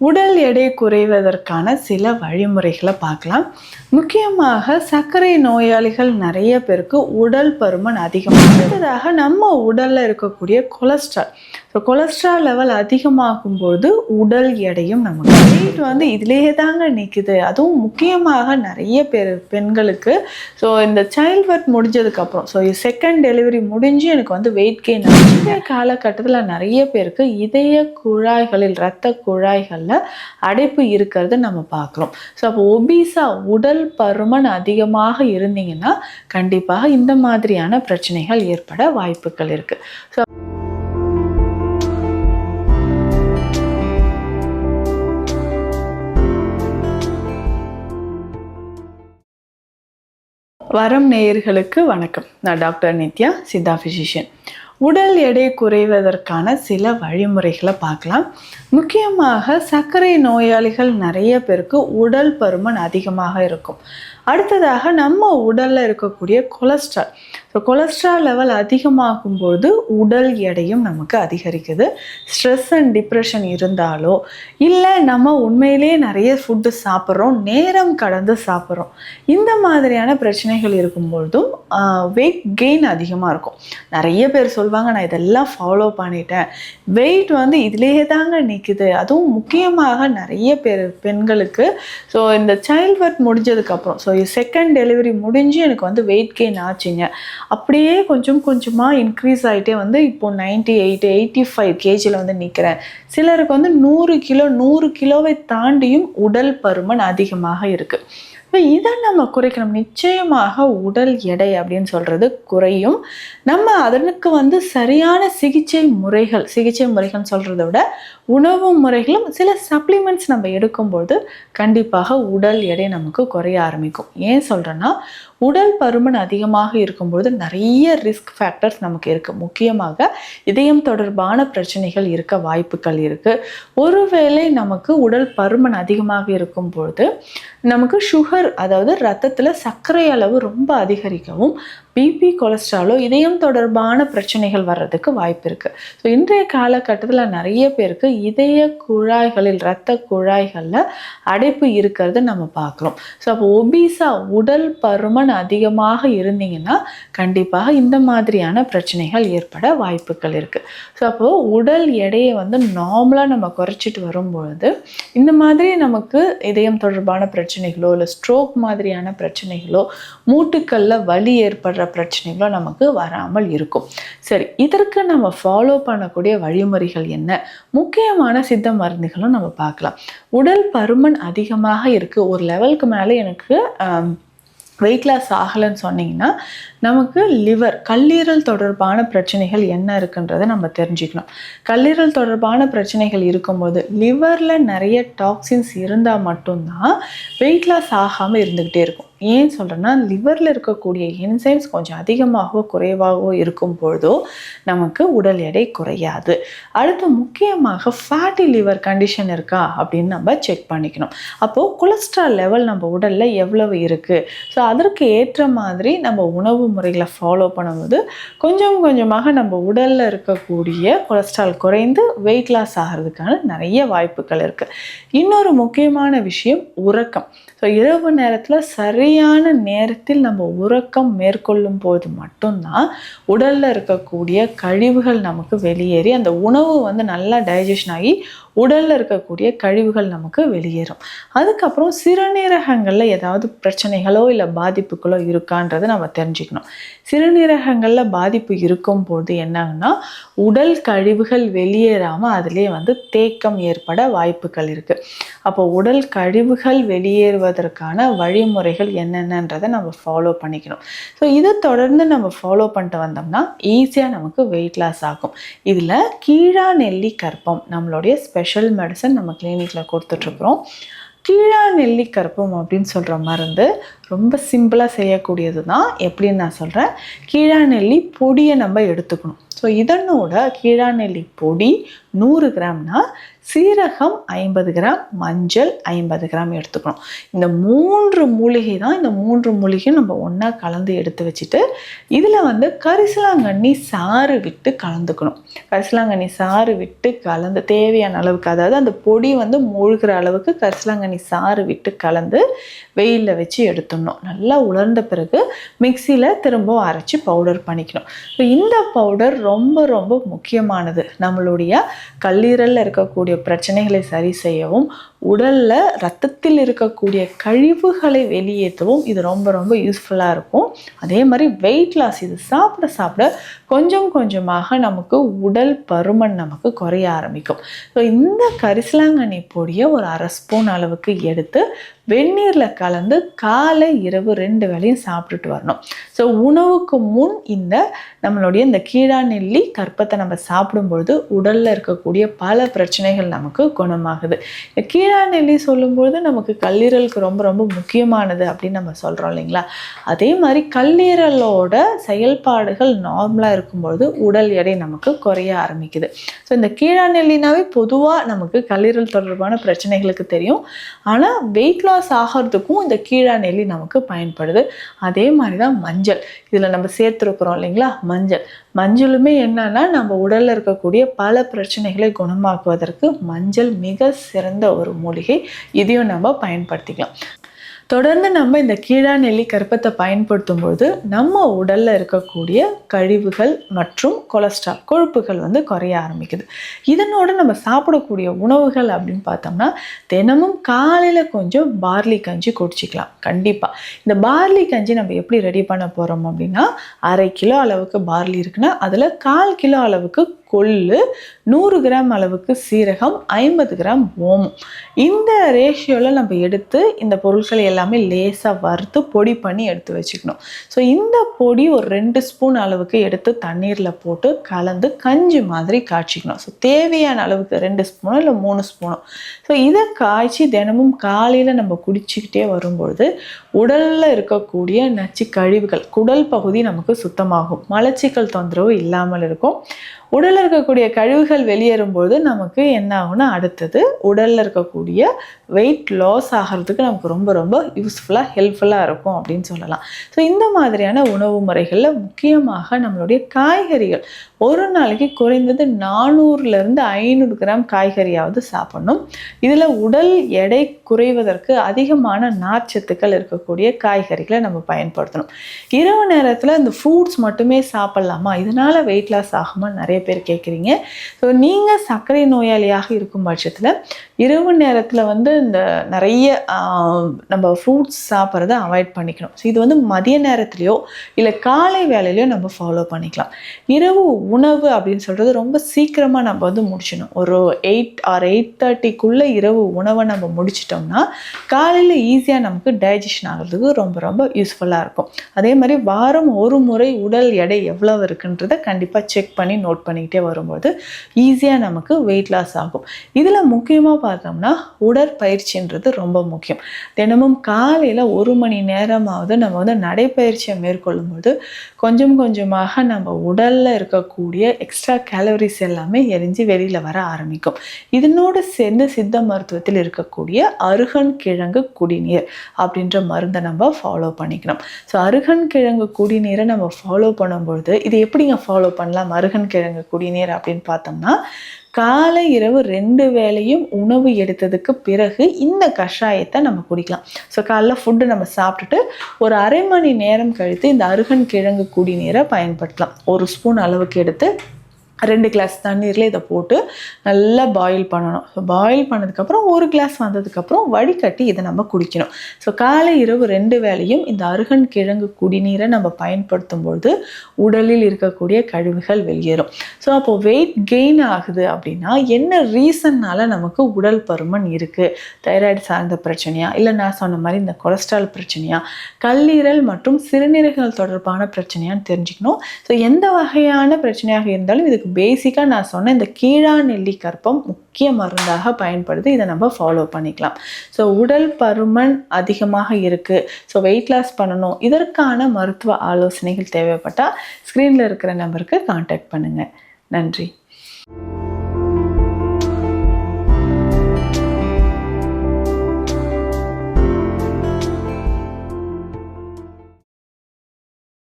உடல் எடை குறைவதற்கான சில வழிமுறைகளை பார்க்கலாம். முக்கியமாக சர்க்கரை நோயாளிகள் நிறைய பேருக்கு உடல் பருமன் அதிகமாக நம்ம உடல்ல இருக்கக்கூடிய கொலஸ்ட்ரால் கொலஸ்ட்ரால் லெவல் அதிகமாகும்போது உடல் எடையும் நமக்கு வெயிட் இதிலேயே தாங்க நிற்குது. அதுவும் முக்கியமாக நிறைய பேர் பெண்களுக்கு இந்த சைல்ட் பர்த் முடிஞ்சதுக்கப்புறம் செகண்ட் டெலிவரி முடிஞ்சு எனக்கு வெயிட் கெயின் ஆகிற காலகட்டத்தில் நிறைய பேருக்கு இதய குழாய்களில் இரத்த குழாய்களில் அடைப்பு இருக்கிறது நம்ம பார்க்குறோம். அப்போ ஒபீஸா உடல் பருமன் அதிகமாக இருந்தீங்கன்னா கண்டிப்பாக இந்த மாதிரியான பிரச்சனைகள் ஏற்பட வாய்ப்புகள் இருக்கு. வரம் நேயர்களுக்கு வணக்கம். நான் டாக்டர் நித்யா, சித்தா ஃபிசிஷியன். உடல் எடை குறைவதற்கான சில வழிமுறைகளை பார்க்கலாம். முக்கியமாக சர்க்கரை நோயாளிகள் நிறைய பேருக்கு உடல் பருமன் அதிகமாக இருக்கும். அடுத்ததாக நம்ம உடலில் இருக்கக்கூடிய கொலஸ்ட்ரால் லெவல் அதிகமாகும்போது உடல் எடையும் நமக்கு அதிகரிக்குது. ஸ்ட்ரெஸ் அண்ட் டிப்ரெஷன் இருந்தாலோ இல்லை நம்ம உண்மையிலேயே நிறைய ஃபுட்டு சாப்பிட்றோம், நேரம் கடந்து சாப்பிட்றோம், இந்த மாதிரியான பிரச்சனைகள் இருக்கும்பொழுதும் வெயிட் கெயின் அதிகமாக இருக்கும். நிறைய பேர் சொல்லுவாங்க, நான் இதெல்லாம் ஃபாலோ பண்ணிட்டேன், வெயிட் இதிலேயே தாங்க நிற்குது. அதுவும் முக்கியமாக நிறைய பேர் பெண்களுக்கு இந்த சைல்ட் பர்த் முடிஞ்சதுக்கப்புறம் செகண்ட் டெலிவரி முடிஞ்சு எனக்கு வெயிட் கெயின் ஆச்சுங்க. அப்படியே கொஞ்சம் கொஞ்சமாக இன்க்ரீஸ் ஆகிட்டே இப்போ 98 85 கேஜியில் நிற்கிறேன். சிலருக்கு 100 கிலோவை தாண்டியும் உடல் பருமன் அதிகமாக இருக்குது. இப்போ இதை நம்ம குறைக்கணும். நிச்சயமாக உடல் எடை அப்படின்னு சொல்கிறது குறையும். நம்ம அதற்கு சரியான சிகிச்சை முறைகள் சொல்கிறத விட உணவு முறைகளும் சில சப்ளிமெண்ட்ஸ் நம்ம எடுக்கும்போது கண்டிப்பாக உடல் எடை நமக்கு குறைய ஆரம்பிக்கும். ஏன் சொல்கிறேன்னா, உடல் பருமன் அதிகமாக இருக்கும்பொழுது நிறைய ரிஸ்க் ஃபேக்டர்ஸ் நமக்கு இருக்குது. முக்கியமாக இதயம் தொடர்பான பிரச்சனைகள் இருக்க வாய்ப்புகள் இருக்குது. ஒருவேளை நமக்கு உடல் பருமன் அதிகமாக இருக்கும் பொழுது நமக்கு சுகர், அதாவது ரத்தத்தில் சர்க்கரை அளவு ரொம்ப அதிகரிக்கவும், பிபி, கொலஸ்ட்ராலோ இதயம் தொடர்பான பிரச்சனைகள் வர்றதுக்கு வாய்ப்பு இருக்குது. இன்றைய காலகட்டத்தில் நிறைய பேருக்கு இதய குழாய்களில் இரத்த குழாய்களில் அடைப்பு இருக்கிறது நம்ம பார்க்குறோம். அப்போ ஒபீஸா உடல் பருமன் அதிகமாக இருந்தீங்கன்னா கண்டிப்பாக இந்த மாதிரியான பிரச்சனைகள் ஏற்பட வாய்ப்புகள் இருக்குது. அப்போது உடல் எடையை நார்மலாக நம்ம குறைச்சிட்டு வரும்பொழுது இந்த மாதிரி நமக்கு இதயம் தொடர்பான பிரச்சனைகளோ இல்லை ஸ்ட்ரோக் மாதிரியான பிரச்சனைகளோ மூட்டுக்களில் வலி ஏற்படுற பிரச்சனைகளோ நமக்கு வராமல் இருக்கும். சரி, இதற்கு நம்ம ஃபாலோ பண்ணக்கூடிய வழிமுறைகள் என்ன? முக்கியமான சித்த மருந்துகளும் நம்ம பார்க்கலாம். உடல் பருமன் அதிகமாக இருக்குது, ஒரு லெவலுக்கு மேலே எனக்கு வெயிட் லாஸ் ஆகலைன்னு சொன்னீங்கன்னா நமக்கு கல்லீரல் தொடர்பான பிரச்சனைகள் என்ன இருக்குன்றதை நம்ம தெரிஞ்சுக்கணும். கல்லீரல் தொடர்பான பிரச்சனைகள் இருக்கும்போது லிவரில் நிறைய டாக்ஸின்ஸ் இருந்தால் மட்டும்தான் வெயிட் லாஸ் ஆகாமல் இருந்துக்கிட்டே இருக்கும். ஏன் சொல்கிறேன்னா, லிவரில் இருக்கக்கூடிய என்சைம்ஸ் கொஞ்சம் அதிகமாகவோ குறைவாகவோ இருக்கும் பொழுதோ நமக்கு உடல் எடை குறையாது. அடுத்து முக்கியமாக ஃபேட்டி லிவர் கண்டிஷன் இருக்கா அப்படின்னு நம்ம செக் பண்ணிக்கணும். அப்போது கொலஸ்ட்ரால் லெவல் நம்ம உடலில் எவ்வளவு இருக்குது, அதற்கு ஏற்ற மாதிரி நம்ம உணவு முறைகளை ஃபாலோ பண்ணும்போது கொஞ்சம் கொஞ்சமாக நம்ம உடலில் இருக்கக்கூடிய கொலஸ்ட்ரால் குறைந்து வெயிட் லாஸ் ஆகிறதுக்கான நிறைய வாய்ப்புகள் இருக்குது. இன்னொரு முக்கியமான விஷயம் உறக்கம். இரவு நேரத்தில் சரியான நேரத்தில் நம்ம உறக்கம் மேற்கொள்ளும் போது மட்டும்தான் உடலில் இருக்கக்கூடிய கழிவுகள் நமக்கு வெளியேறி அந்த உணவு நல்லா டைஜஷன் ஆகி உடலில் இருக்கக்கூடிய கழிவுகள் நமக்கு வெளியேறும். அதுக்கப்புறம் சிறுநீரகங்களில் ஏதாவது பிரச்சனைகளோ இல்லை பாதிப்புகளோ இருக்கான்றதை நம்ம தெரிஞ்சுக்கணும். சிறுநீரகங்களில் பாதிப்பு இருக்கும்போது என்னன்னா, உடல் கழிவுகள் வெளியேறாமல் அதிலே தேக்கம் ஏற்பட வாய்ப்புகள் இருக்குது. அப்போ உடல் கழிவுகள் வெளியேறுவதற்கான வழிமுறைகள் என்னென்னன்றதை நம்ம ஃபாலோ பண்ணிக்கணும். இதை தொடர்ந்து நம்ம ஃபாலோ பண்ணிட்டு வந்தோம்னா ஈஸியாக நமக்கு வெயிட் லாஸ் ஆகும். இதில் கீழா நெல்லி கற்பம் நம்மளுடைய ஸ்பெஷல் மெடிசன் நம்ம கிளினிக்கில் கொடுத்துட்ருக்குறோம். கீழா நெல்லி கற்பம் அப்படின்னு சொல்கிற மருந்து ரொம்ப சிம்பிளாக செய்யக்கூடியது தான். எப்படின்னு நான் சொல்கிறேன். கீழா நெல்லி பொடியை நம்ம எடுத்துக்கணும். இதனோட கீழா நெல்லி பொடி 100 கிராம்னா சீரகம் 50 கிராம், மஞ்சள் 50 கிராம் எடுத்துக்கணும். இந்த 3 மூலிகை தான். இந்த 3 மூலிகையும் நம்ம ஒன்றா கலந்து எடுத்து வச்சுட்டு இதில் கரிசலாங்கண்ணி சாறு விட்டு கலந்துக்கணும். கரிசலாங்கண்ணி சாறு விட்டு கலந்து தேவையான அளவுக்கு, அதாவது அந்த பொடி மூழ்கிற அளவுக்கு கரிசலாங்கண்ணி சாறு விட்டு கலந்து வெயிலில் வச்சு எடுத்துடணும். நல்லா உலர்ந்த பிறகு மிக்சியில் திரும்ப அரைச்சி பவுடர் பண்ணிக்கணும். ஸோ இந்த பவுடர் ரொம்ப ரொம்ப முக்கியமானது. நம்மளுடைய கல்லீரலில் இருக்கக்கூடிய பிரச்சனைகளை சரி செய்யவும், உடலில் ரத்தத்தில் இருக்கக்கூடிய கழிவுகளை வெளியேற்றவும் இது ரொம்ப ரொம்ப யூஸ்ஃபுல்லாக இருக்கும். அதே மாதிரி வெயிட் லாஸ், இது சாப்பிட சாப்பிட கொஞ்சம் கொஞ்சமாக நமக்கு உடல் பருமன் நமக்கு குறைய ஆரம்பிக்கும். ஸோ இந்த கரிசலாங்கண்ணி பொடியை ஒரு 1/2 ஸ்பூன் அளவுக்கு எடுத்து வெந்நீரில் கலந்து காலை இரவு 2 வேளையும் சாப்பிட்டுட்டு வரணும். ஸோ உணவுக்கு முன் நம்மளுடைய இந்த கீழாநெல்லி கற்பத்தை நம்ம சாப்பிடும்பொழுது உடலில் இருக்கக்கூடிய பல பிரச்சனைகள் நமக்கு குணமாகுது. இந்த கீழாநெல்லி சொல்லும்பொழுது நமக்கு கல்லீரலுக்கு ரொம்ப ரொம்ப முக்கியமானது அப்படின்னு நம்ம சொல்கிறோம் இல்லைங்களா? அதே மாதிரி கல்லீரலோட செயல்பாடுகள் நார்மலாக இருக்கும்பொழுது உடல் எடை நமக்கு குறைய ஆரம்பிக்குது. ஸோ இந்த கீழாநெல்லினாவே பொதுவாக நமக்கு கல்லீரல் தொடர்பான பிரச்சனைகளுக்கு தெரியும். ஆனால் வெயிட் லாஸ் ஆகிறதுக்கும் இந்த கீழாநெல்லி நமக்கு பயன்படுது. அதே மாதிரி தான் மஞ்சள், இதில் நம்ம சேர்த்துருக்குறோம் இல்லைங்களா? மஞ்சளுமே என்னன்னா நம்ம உடலில் இருக்கக்கூடிய பல பிரச்சனைகளை குணமாக்குவதற்கு மஞ்சள் மிக சிறந்த ஒரு மூலிகை. இதையும் நம்ம பயன்படுத்திக்கலாம். தொடர்ந்து நம்ம இந்த கீழாநெல்லி கற்பத்தை பயன்படுத்தும் பொழுது நம்ம உடலில் இருக்கக்கூடிய கழிவுகள் மற்றும் கொலஸ்ட்ரால் கொழுப்புகள் குறைய ஆரம்பிக்குது. இதனோட நம்ம சாப்பிடக்கூடிய உணவுகள் அப்படின்னு பார்த்தோம்னா தினமும் காலையில் கொஞ்சம் பார்லி கஞ்சி குடிச்சிக்கலாம். கண்டிப்பாக இந்த பார்லி கஞ்சி நம்ம எப்படி ரெடி பண்ண போகிறோம் அப்படின்னா, 1/2 கிலோ அளவுக்கு பார்லி இருக்குன்னா அதில் 1/4 கிலோ அளவுக்கு கொள்ளு, 100 கிராம் அளவுக்கு சீரகம், 50 கிராம் ஓமம், இந்த ரேஷியோவில் நம்ம எடுத்து இந்த பொருட்களை எல்லாமே லேசாக வறுத்து பொடி பண்ணி எடுத்து வச்சுக்கணும். ஸோ இந்த பொடி ஒரு 2 ஸ்பூன் அளவுக்கு எடுத்து தண்ணீரில் போட்டு கலந்து கஞ்சி மாதிரி காய்ச்சிக்கணும். ஸோ தேவையான அளவுக்கு 2 ஸ்பூனோ இல்லை 3 ஸ்பூனோ. ஸோ இதை காய்ச்சி தினமும் காலையில் நம்ம குடிச்சிக்கிட்டே வரும்பொழுது உடலில் இருக்கக்கூடிய நச்சு கழிவுகள், குடல் பகுதி நமக்கு சுத்தமாகும். மலச்சிக்கல் தொந்தரவு இல்லாமல் இருக்கும். உடலில் இருக்கக்கூடிய கழிவுகள் வெளியேறும்போது நமக்கு என்ன ஆகும்னா, அடுத்தது உடலில் இருக்கக்கூடிய வெயிட் லாஸ் ஆகிறதுக்கு நமக்கு ரொம்ப ரொம்ப யூஸ்ஃபுல்லாக ஹெல்ப்ஃபுல்லாக இருக்கும் அப்படின்னு சொல்லலாம். ஸோ இந்த மாதிரியான உணவு முறைகளில் முக்கியமாக நம்மளுடைய காய்கறிகள் ஒரு நாளைக்கு குறைந்தது 400லேருந்து 500 கிராம் காய்கறியாவது சாப்பிடணும். இதில் உடல் எடை குறைவதற்கு அதிகமான நார்ச்சத்துக்கள் இருக்கக்கூடிய காய்கறிகளை நம்ம பயன்படுத்தணும். இரவு நேரத்தில் இந்த ஃப்ரூட்ஸ் மட்டுமே சாப்பிட்லாமா, இதனால் வெயிட் லாஸ் ஆகுமா நிறைய பேர் கேட்குறீங்க. ஸோ நீங்கள் சர்க்கரை நோயாளியாக இருக்கும் பட்சத்தில் இரவு நேரத்தில் இந்த நிறைய நம்ம ஃப்ரூட்ஸ் சாப்பிட்றத அவாய்ட் பண்ணிக்கணும். ஸோ இது மதிய நேரத்துலையோ இல்லை காலை வேலையிலையோ நம்ம ஃபாலோ பண்ணிக்கலாம். இரவு உணவு அப்படின்னு சொல்கிறது ரொம்ப சீக்கிரமாக நம்ம முடிச்சிடணும். ஒரு 8 or 8:30க்குள்ளே இரவு உணவை நம்ம முடிச்சிட்டோம்னா காலையில் ஈஸியாக நமக்கு டைஜஷன் ஆகிறதுக்கு ரொம்ப ரொம்ப யூஸ்ஃபுல்லாக இருக்கும். அதே மாதிரி வாரம் ஒரு முறை உடல் எடை எவ்வளோ இருக்குன்றதை கண்டிப்பாக செக் பண்ணி நோட் பண்ணிக்கிட்டே வரும்போது ஈஸியாக நமக்கு வெயிட் லாஸ் ஆகும். இதில் முக்கியமாக பார்த்தோம்னா உடற்பயிற்சின்றது ரொம்ப முக்கியம். தினமும் காலையில் 1 மணி நேரமாவது நம்ம நடைப்பயிற்சியை மேற்கொள்ளும்போது கொஞ்சம் கொஞ்சமாக நம்ம உடலில் இருக்கக்கூடிய எக்ஸ்ட்ரா கேலரிஸ் எல்லாமே எரிஞ்சு வெளியில் வர ஆரம்பிக்கும். இதனோடு சேர்ந்து சித்த மருத்துவத்தில் இருக்கக்கூடிய அருகன் கிழங்கு குடிநீர் அப்படின்ற மருந்தை நம்ம ஃபாலோ பண்ணிக்கணும். ஸோ அருகன் கிழங்கு குடிநீரை நம்ம ஃபாலோ பண்ணும்பொழுது இது எப்படிங்க ஃபாலோ பண்ணலாம்? அருகன் கிழங்கு குடிநீர் அப்படின்னு பார்த்தோம்னா காலை இரவு 2 வேளையும் உணவு எடுத்ததுக்கு பிறகு இந்த கஷாயத்தை நம்ம குடிக்கலாம். ஸோ காலைல ஃபுட்டு நம்ம சாப்பிட்டுட்டு ஒரு 1/2 மணி நேரம் கழித்து இந்த அருகன் கிழங்கு குடிநீரை பயன்படுத்தலாம். 1 ஸ்பூன் அளவுக்கு எடுத்து 2 கிளாஸ் தண்ணீரில் இதை போட்டு நல்லா பாயில் பண்ணணும். ஸோ பாயில் பண்ணதுக்கப்புறம் 1 கிளாஸ் வந்ததுக்கப்புறம் வடிகட்டி இதை நம்ம குடிக்கணும். ஸோ காலை இரவு 2 வேளையும் இந்த அருகன் கிழங்கு குடிநீரை நம்ம பயன்படுத்தும்பொழுது உடலில் இருக்கக்கூடிய கழிவுகள் வெளியேறும். ஸோ அப்போது வெயிட் கெயின் ஆகுது அப்படின்னா என்ன ரீசன்னால் நமக்கு உடல் பருமன் இருக்குது? தைராய்டு சார்ந்த பிரச்சனையா, இல்லை நான் சொன்ன மாதிரி இந்த கொலஸ்ட்ரால் பிரச்சனையா, கல்லீரல் மற்றும் சிறுநீரகங்கள் தொடர்பான பிரச்சனையான்னு தெரிஞ்சுக்கணும். ஸோ எந்த வகையான பிரச்சனையாக இருந்தாலும் இதுக்கு பேசிக்காக நான் சொன்ன இந்த கீழாநெல்லி கற்பம் முக்கிய மருந்தாக பயன்படுது. இதை நம்ம ஃபாலோ பண்ணிக்கலாம். ஸோ உடல் பருமன் அதிகமாக இருக்குது, ஸோ வெயிட் லாஸ் பண்ணணும், இதற்கான மருத்துவ ஆலோசனைகள் தேவைப்பட்டால் ஸ்க்ரீனில் இருக்கிற நம்பருக்கு கான்டாக்ட் பண்ணுங்கள். நன்றி.